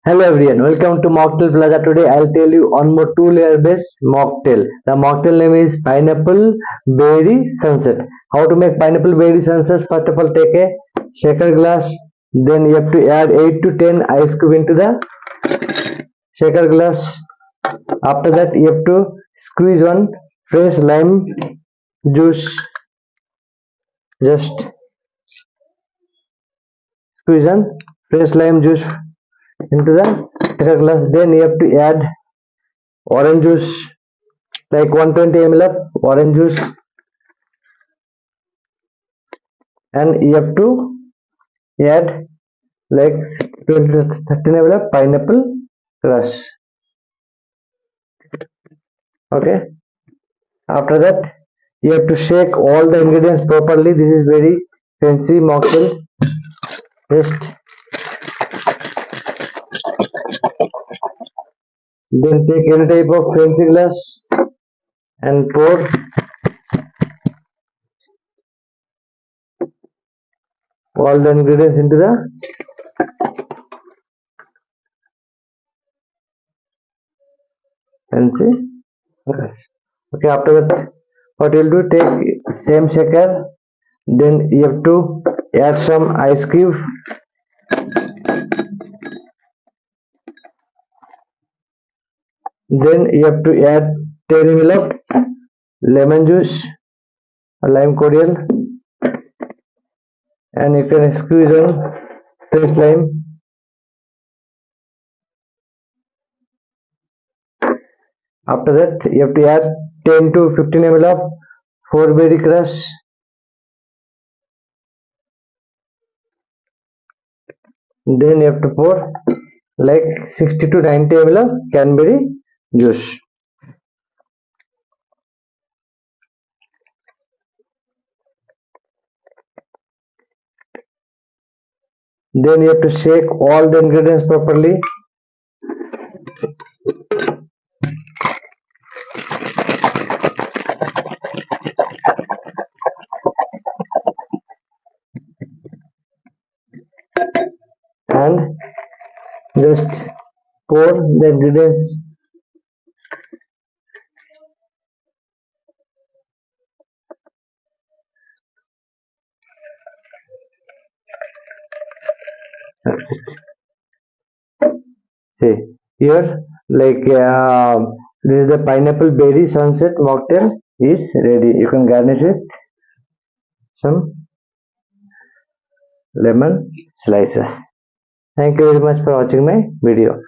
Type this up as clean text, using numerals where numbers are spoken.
Hello everyone, welcome to Mocktail Plaza. Today I'll tell you on more two-layer base mocktail. The mocktail name is pineapple berry sunset. How to make pineapple berry sunset? First of all, take a shaker glass. Then you have to add 8 to 10 ice cube into the shaker glass. After that, you have to squeeze one fresh lime juice. Just squeeze one fresh lime juice into the shaker glass. Then you have to add orange juice, like 120 ml of orange juice, and you have to add like 20 to 30 ml of pineapple crush. Okay, after that you have to shake all the ingredients properly. This is very fancy mocktail. Just then take any type of fancy glass and pour all the ingredients into the fancy glass. Okay, after that what you'll do, take same shaker, then you have to add some ice cube, then you have to add 10 ml of lemon juice or lime cordial, and you can squeeze on fresh lime. After that you have to add 10 to 15 ml of 4-berry crush, then you have to pour like 60 to 90 ml of cranberry juice. Then you have to shake all the ingredients properly. And just pour the ingredients that's it. See here, like this is the pineapple berry sunset mocktail is ready. You can garnish with some lemon slices. Thank you very much for watching my video.